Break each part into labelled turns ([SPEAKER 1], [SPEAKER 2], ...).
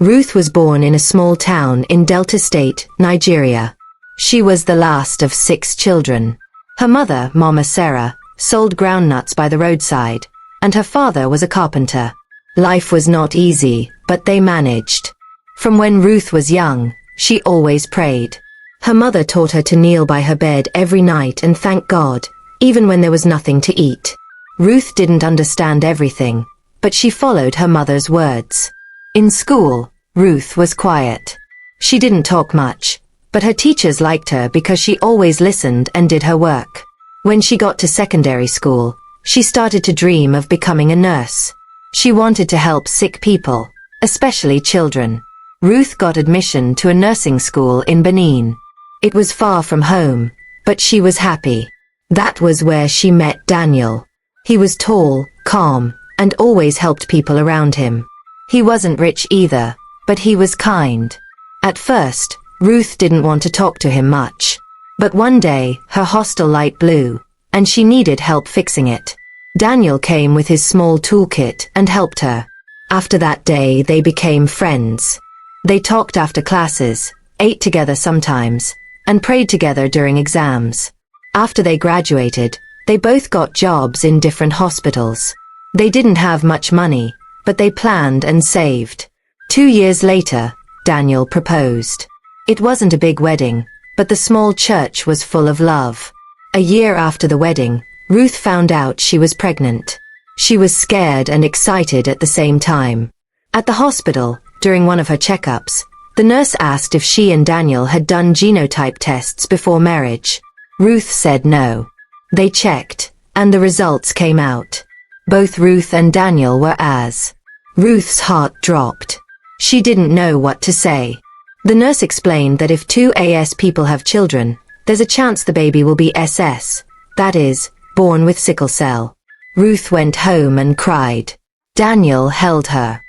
[SPEAKER 1] Ruth was born in a small town in Delta State, Nigeria. She was the last of 6 children. Her mother, Mama Sarah, sold groundnuts by the roadside, and her father was a carpenter. Life was not easy, but they managed. From when Ruth was young, she always prayed. Her mother taught her to kneel by her bed every night and thank God, even when there was nothing to eat. Ruth didn't understand everything, but she followed her mother's words. In school, Ruth was quiet. She didn't talk much, but her teachers liked her because she always listened and did her work. When she got to secondary school, she started to dream of becoming a nurse. She wanted to help sick people, especially children. Ruth got admission to a nursing school in Benin. It was far from home, but she was happy. That was where she met Daniel. He was tall, calm, and always helped people around him. He wasn't rich either, but he was kind. At first, Ruth didn't want to talk to him much. But one day, her hostel light blew, and she needed help fixing it. Daniel came with his small toolkit and helped her. After that day, they became friends. They talked after classes, ate together sometimes, and prayed together during exams. After they graduated, they both got jobs in different hospitals. They didn't have much money, but they planned and saved. 2 years later, Daniel proposed. It wasn't a big wedding, but the small church was full of love. A year after the wedding, Ruth found out she was pregnant. She was scared and excited at the same time. At the hospital, during one of her checkups, the nurse asked if she and Daniel had done genotype tests before marriage. Ruth said no. They checked, and the results came out. Both Ruth and Daniel were As. Ruth's heart dropped. She didn't know what to say. The nurse explained that if 2 AS people have children, there's a chance the baby will be SS, that is, born with sickle cell. Ruth went home and cried. Daniel held her.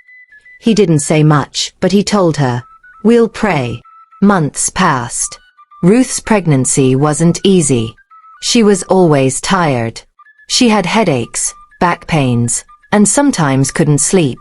[SPEAKER 1] He didn't say much, but he told her, "We'll pray." Months passed. Ruth's pregnancy wasn't easy. She was always tired. She had headaches, back pains, and sometimes couldn't sleep.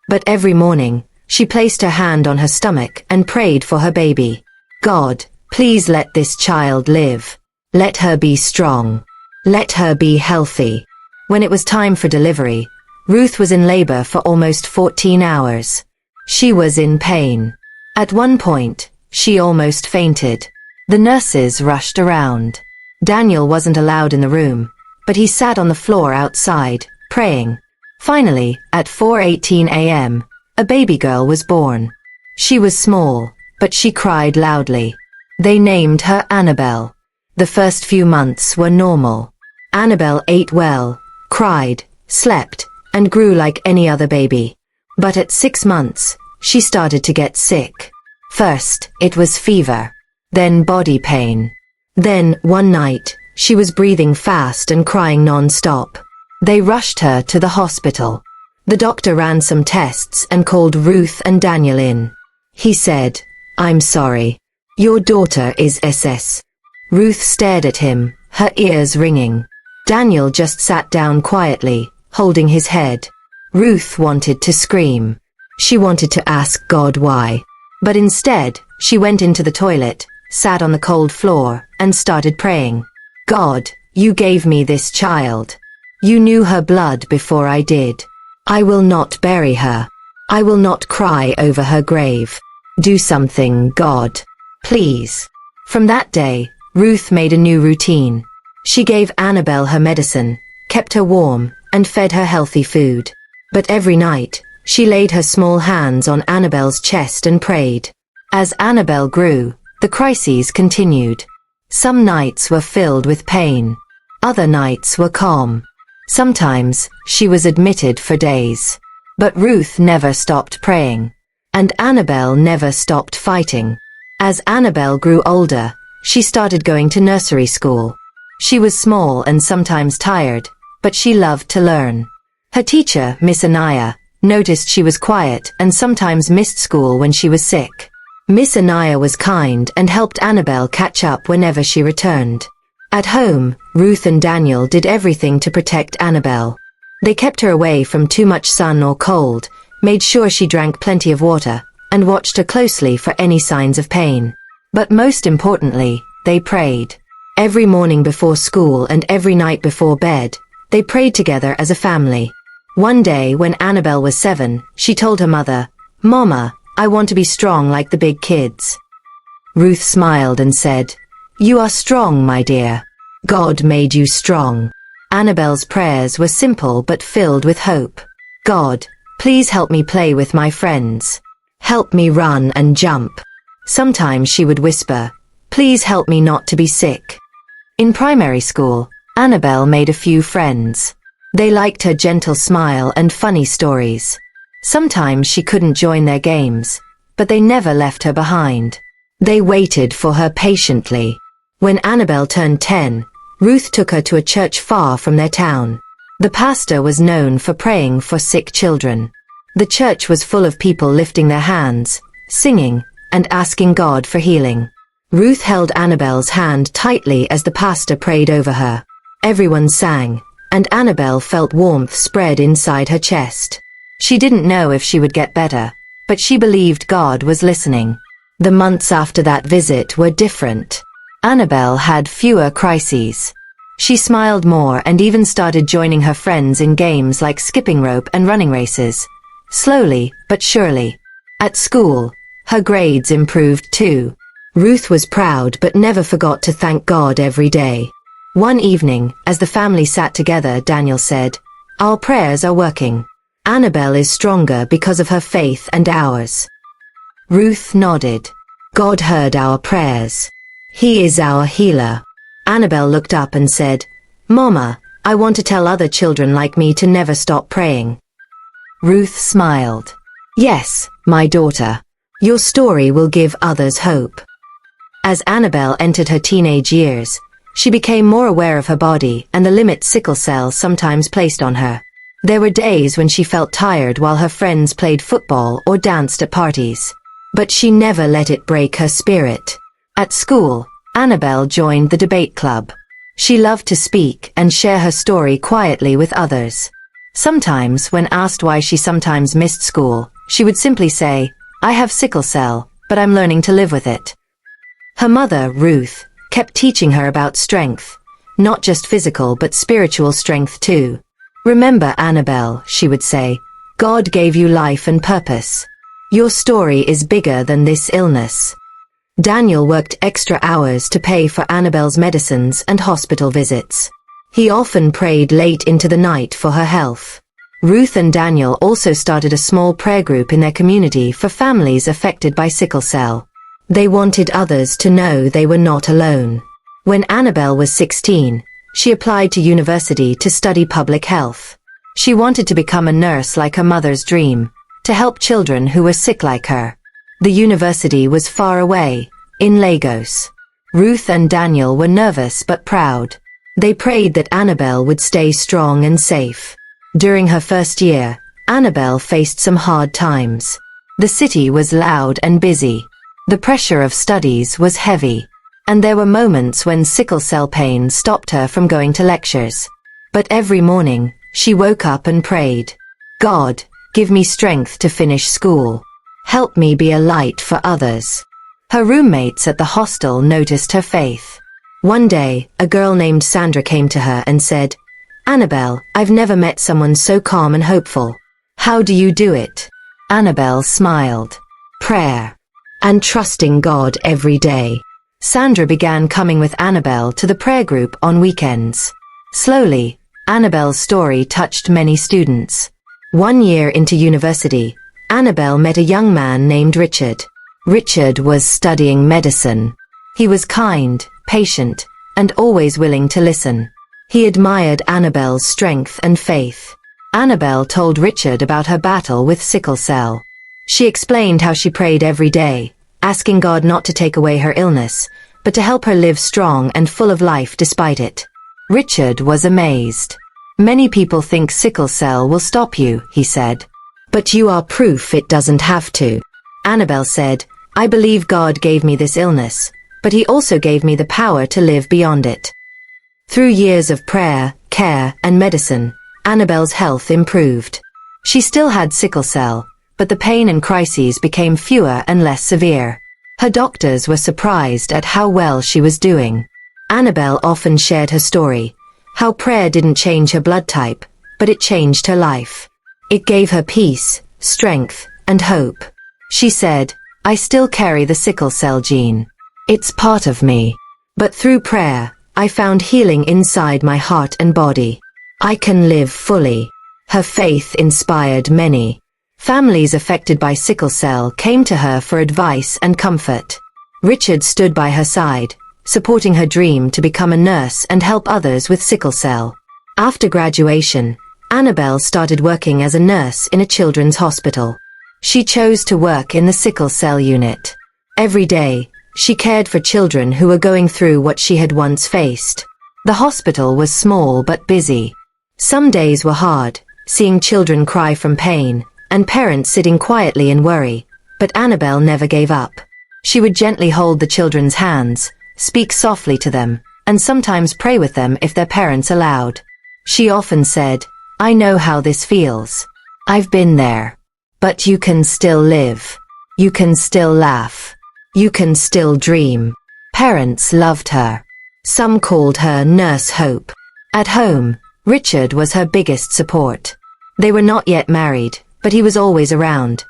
[SPEAKER 1] But every morning, she placed her hand on her stomach and prayed for her baby. God, please let this child live. Let her be strong. Let her be healthy. When it was time for delivery, Ruth was in labor for almost 14 hours. She was in pain. At one point, she almost fainted. The nurses rushed around. Daniel wasn't allowed in the room, but he sat on the floor outside, praying. Finally, at 4:18 a.m., a baby girl was born. She was small, but she cried loudly. They named her Annabel. The first few months were normal. Annabel ate well, cried, slept, and grew like any other baby. But at 6 months, she started to get sick. First, it was fever. Then body pain. Then, one night, she was breathing fast and crying non-stop. They rushed her to the hospital. The doctor ran some tests and called Ruth and Daniel in. He said, "I'm sorry. Your daughter is SS." Ruth stared at him, her ears ringing. Daniel just sat down quietly, holding his head. Ruth wanted to scream. She wanted to ask God why. But instead, she went into the toilet, sat on the cold floor, and started praying. God, you gave me this child. You knew her blood before I did. I will not bury her. I will not cry over her grave. Do something, God. Please. From that day, Ruth made a new routine. She gave Annabel her medicine, kept her warm, and fed her healthy food. But every night, she laid her small hands on Annabel's chest and prayed. As Annabel grew, the crises continued. Some nights were filled with pain. Other nights were calm. Sometimes, she was admitted for days. But Ruth never stopped praying. And Annabel never stopped fighting. As Annabel grew older, she started going to nursery school. She was small and sometimes tired, but she loved to learn. Her teacher, Miss Anaya, noticed she was quiet and sometimes missed school when she was sick. Miss Anaya was kind and helped Annabel catch up whenever she returned. At home, Ruth and Daniel did everything to protect Annabel. They kept her away from too much sun or cold, made sure she drank plenty of water, and watched her closely for any signs of pain. But most importantly, they prayed. Every morning before school and every night before bed, they prayed together as a family. One day when Annabel was 7, she told her mother, "Mama, I want to be strong like the big kids." Ruth smiled and said, "You are strong, my dear. God made you strong." Annabel's prayers were simple but filled with hope. "God, please help me play with my friends. Help me run and jump." Sometimes she would whisper, "Please help me not to be sick." In primary school, Annabel made a few friends. They liked her gentle smile and funny stories. Sometimes she couldn't join their games, but they never left her behind. They waited for her patiently. When Annabel turned 10, Ruth took her to a church far from their town. The pastor was known for praying for sick children. The church was full of people lifting their hands, singing, and asking God for healing. Ruth held Annabel's hand tightly as the pastor prayed over her. Everyone sang, and Annabel felt warmth spread inside her chest. She didn't know if she would get better, but she believed God was listening. The months after that visit were different. Annabel had fewer crises. She smiled more and even started joining her friends in games like skipping rope and running races. Slowly but surely. At school, her grades improved too. Ruth was proud but never forgot to thank God every day. One evening, as the family sat together, Daniel said, "Our prayers are working. Annabel is stronger because of her faith and ours." Ruth nodded. "God heard our prayers. He is our healer." Annabel looked up and said, "Mama, I want to tell other children like me to never stop praying." Ruth smiled. "Yes, my daughter. Your story will give others hope." As Annabel entered her teenage years, she became more aware of her body and the limits sickle cell sometimes placed on her. There were days when she felt tired while her friends played football or danced at parties. But she never let it break her spirit. At school, Annabel joined the debate club. She loved to speak and share her story quietly with others. Sometimes, when asked why she sometimes missed school, she would simply say, "I have sickle cell, but I'm learning to live with it." Her mother, Ruth, kept teaching her about strength, not just physical but spiritual strength too. "Remember, Annabel," she would say, "God gave you life and purpose. Your story is bigger than this illness." Daniel worked extra hours to pay for Annabel's medicines and hospital visits. He often prayed late into the night for her health. Ruth and Daniel also started a small prayer group in their community for families affected by sickle cell. They wanted others to know they were not alone. When Annabel was 16, she applied to university to study public health. She wanted to become a nurse like her mother's dream, to help children who were sick like her. The university was far away, in Lagos. Ruth and Daniel were nervous but proud. They prayed that Annabel would stay strong and safe. During her first year, Annabel faced some hard times. The city was loud and busy. The pressure of studies was heavy. And there were moments when sickle cell pain stopped her from going to lectures. But every morning, she woke up and prayed, "God, give me strength to finish school. Help me be a light for others." Her roommates at the hostel noticed her faith. One day, a girl named Sandra came to her and said, "Annabel, I've never met someone so calm and hopeful. How do you do it?" Annabel smiled. "Prayer. And trusting God every day." Sandra began coming with Annabel to the prayer group on weekends. Slowly, Annabel's story touched many students. 1 year into university, Annabel met a young man named Richard. Richard was studying medicine. He was kind, patient, and always willing to listen. He admired Annabel's strength and faith. Annabel told Richard about her battle with sickle cell. She explained how she prayed every day, asking God not to take away her illness, but to help her live strong and full of life despite it. Richard was amazed. "Many people think sickle cell will stop you," he said. "But you are proof it doesn't have to." Annabel said, "I believe God gave me this illness, but He also gave me the power to live beyond it." Through years of prayer, care, and medicine, Annabel's health improved. She still had sickle cell, but the pain and crises became fewer and less severe. Her doctors were surprised at how well she was doing. Annabel often shared her story, how prayer didn't change her blood type, but it changed her life. It gave her peace, strength, and hope. She said, "I still carry the sickle cell gene. It's part of me. But through prayer, I found healing inside my heart and body. I can live fully." Her faith inspired many. Families affected by sickle cell came to her for advice and comfort. Richard stood by her side, supporting her dream to become a nurse and help others with sickle cell. After graduation, Annabel started working as a nurse in a children's hospital. She chose to work in the sickle cell unit. Every day, she cared for children who were going through what she had once faced. The hospital was small but busy. Some days were hard, seeing children cry from pain, and parents sitting quietly in worry, but Annabel never gave up. She would gently hold the children's hands, speak softly to them, and sometimes pray with them if their parents allowed. She often said, "I know how this feels. I've been there. But you can still live. You can still laugh. You can still dream." Parents loved her. Some called her Nurse Hope. At home, Richard was her biggest support. They were not yet married, but he was always around,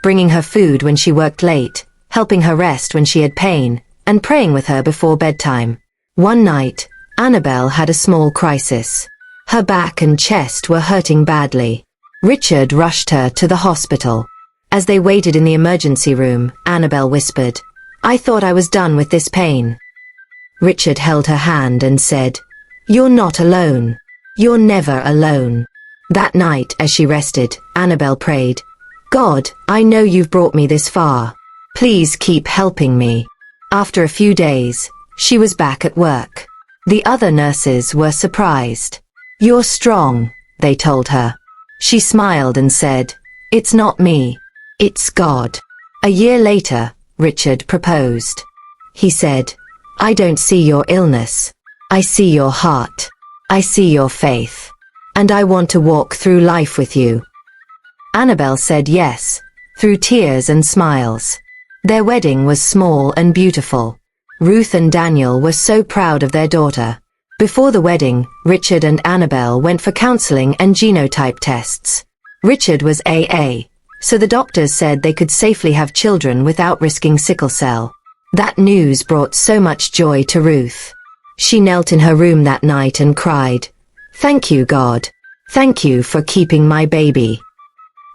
[SPEAKER 1] bringing her food when she worked late, helping her rest when she had pain, and praying with her before bedtime. One night, Annabel had a small crisis. Her back and chest were hurting badly. Richard rushed her to the hospital. As they waited in the emergency room, Annabel whispered, "I thought I was done with this pain." Richard held her hand and said, "You're not alone. You're never alone." That night, as she rested, Annabel prayed, "God, I know you've brought me this far. Please keep helping me." After a few days, she was back at work. The other nurses were surprised. "You're strong," they told her. She smiled and said, "It's not me. It's God." A year later, Richard proposed. He said, "I don't see your illness. I see your heart. I see your faith. And I want to walk through life with you." Annabel said yes, through tears and smiles. Their wedding was small and beautiful. Ruth and Daniel were so proud of their daughter. Before the wedding, Richard and Annabel went for counseling and genotype tests. Richard was AA, so the doctors said they could safely have children without risking sickle cell. That news brought so much joy to Ruth. She knelt in her room that night and cried, "Thank you, God. Thank you for keeping my baby."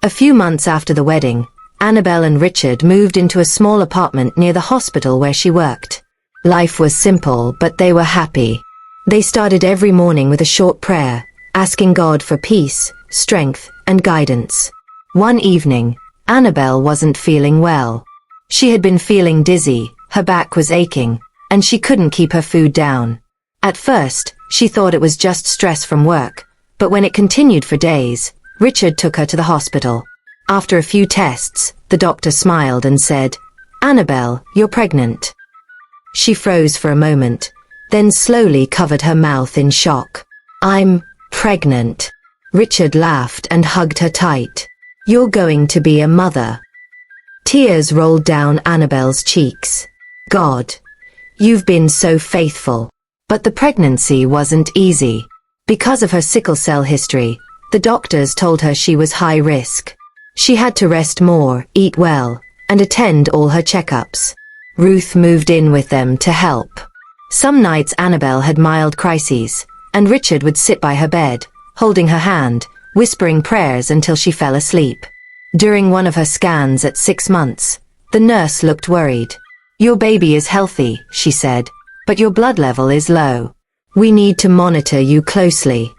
[SPEAKER 1] A few months after the wedding, Annabel and Richard moved into a small apartment near the hospital where she worked. Life was simple, but they were happy. They started every morning with a short prayer, asking God for peace, strength, and guidance. One evening, Annabel wasn't feeling well. She had been feeling dizzy, her back was aching, and she couldn't keep her food down. At first, she thought it was just stress from work, but when it continued for days, Richard took her to the hospital. After a few tests, the doctor smiled and said, "Annabel, you're pregnant." She froze for a moment, then slowly covered her mouth in shock. "I'm pregnant." Richard laughed and hugged her tight. "You're going to be a mother." Tears rolled down Annabel's cheeks. "God, you've been so faithful." But the pregnancy wasn't easy. Because of her sickle cell history, the doctors told her she was high risk. She had to rest more, eat well, and attend all her checkups. Ruth moved in with them to help. Some nights Annabel had mild crises, and Richard would sit by her bed, holding her hand, whispering prayers until she fell asleep. During one of her scans at 6 months, the nurse looked worried. "Your baby is healthy," she said, "but your blood level is low. We need to monitor you closely."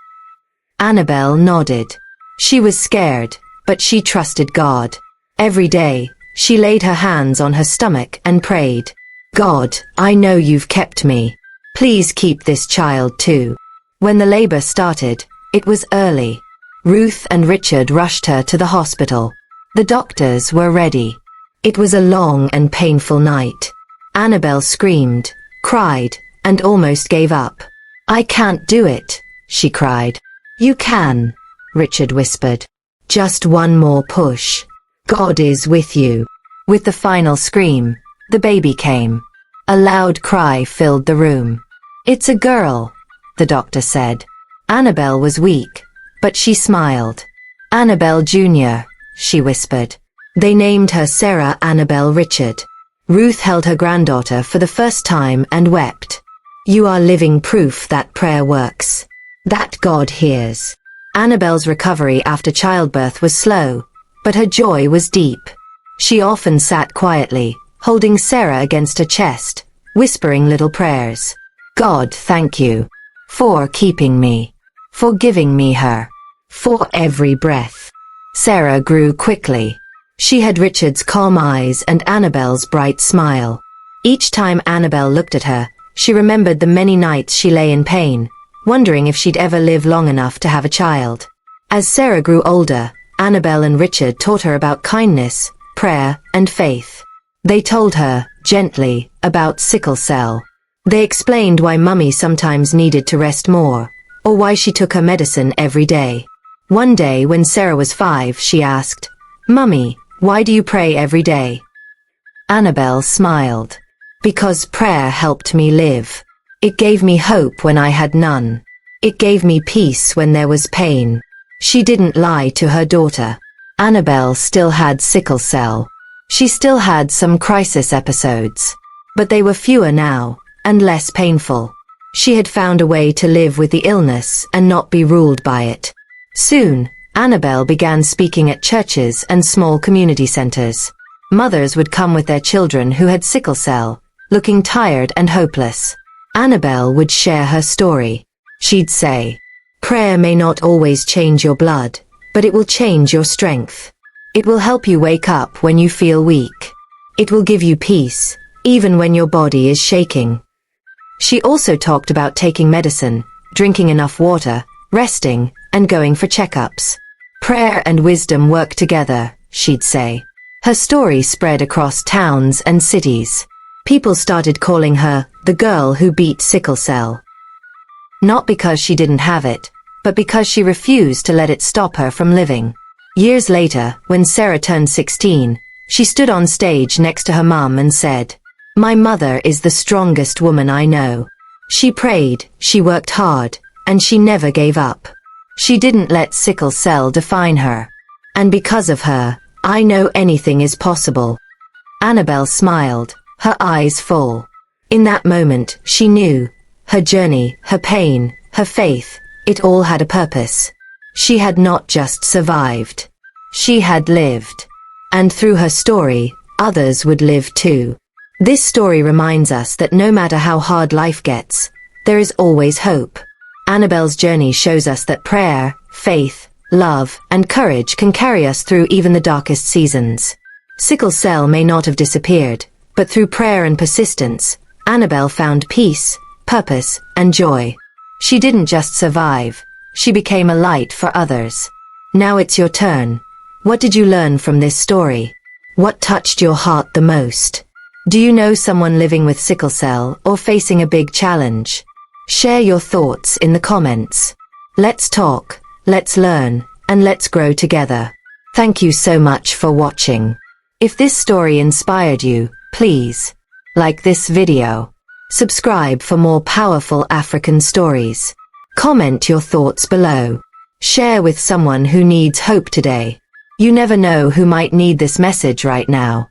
[SPEAKER 1] Annabel nodded. She was scared, but she trusted God. Every day, she laid her hands on her stomach and prayed, "God, I know you've kept me. Please keep this child too." When the labor started, it was early. Ruth and Richard rushed her to the hospital. The doctors were ready. It was a long and painful night. Annabel screamed, cried, and almost gave up. "I can't do it," she cried. "You can," Richard whispered. "Just one more push." God is with you. With the final scream, the baby came. A loud cry filled the room. It's a girl, the doctor said. Annabel was weak, but she smiled. Annabel Jr., she whispered. They named her Sarah Annabel Richard. Ruth held her granddaughter for the first time and wept. You are living proof that prayer works. That God hears. Annabel's recovery after childbirth was slow, but her joy was deep. She often sat quietly, holding Sarah against her chest, whispering little prayers. God, thank you for keeping me, for giving me her, for every breath. Sarah grew quickly. She had Richard's calm eyes and Annabel's bright smile. Each time Annabel looked at her, she remembered the many nights she lay in pain, wondering if she'd ever live long enough to have a child. As Sarah grew older, Annabel and Richard taught her about kindness, prayer, and faith. They told her, gently, about sickle cell. They explained why Mummy sometimes needed to rest more, or why she took her medicine every day. One day when Sarah was 5, she asked, Mummy, why do you pray every day? Annabel smiled. Because prayer helped me live. It gave me hope when I had none. It gave me peace when there was pain. She didn't lie to her daughter. Annabel still had sickle cell. She still had some crisis episodes. But they were fewer now, and less painful. She had found a way to live with the illness and not be ruled by it. Soon, Annabel began speaking at churches and small community centers. Mothers would come with their children who had sickle cell, looking tired and hopeless. Annabel would share her story. She'd say, prayer may not always change your blood, but it will change your strength. It will help you wake up when you feel weak. It will give you peace, even when your body is shaking. She also talked about taking medicine, drinking enough water, resting, and going for checkups. Prayer and wisdom work together, she'd say. Her story spread across towns and cities. People started calling her the girl who beat sickle cell. Not because she didn't have it, but because she refused to let it stop her from living. Years later, when Sarah turned 16, she stood on stage next to her mum and said, My mother is the strongest woman I know. She prayed, she worked hard, and she never gave up. She didn't let sickle cell define her. And because of her, I know anything is possible. Annabel smiled, her eyes full. In that moment, she knew. Her journey, her pain, her faith, it all had a purpose. She had not just survived. She had lived. And through her story, others would live too. This story reminds us that no matter how hard life gets, there is always hope. Annabel's journey shows us that prayer, faith, love, and courage can carry us through even the darkest seasons. Sickle cell may not have disappeared, but through prayer and persistence, Annabel found peace, purpose, and joy. She didn't just survive, she became a light for others. Now it's your turn. What did you learn from this story? What touched your heart the most? Do you know someone living with sickle cell or facing a big challenge? Share your thoughts in the comments. Let's talk, let's learn, and let's grow together. Thank you so much for watching. If this story inspired you, please like this video. Subscribe for more powerful African stories. Comment your thoughts below. Share with someone who needs hope today. You never know who might need this message right now.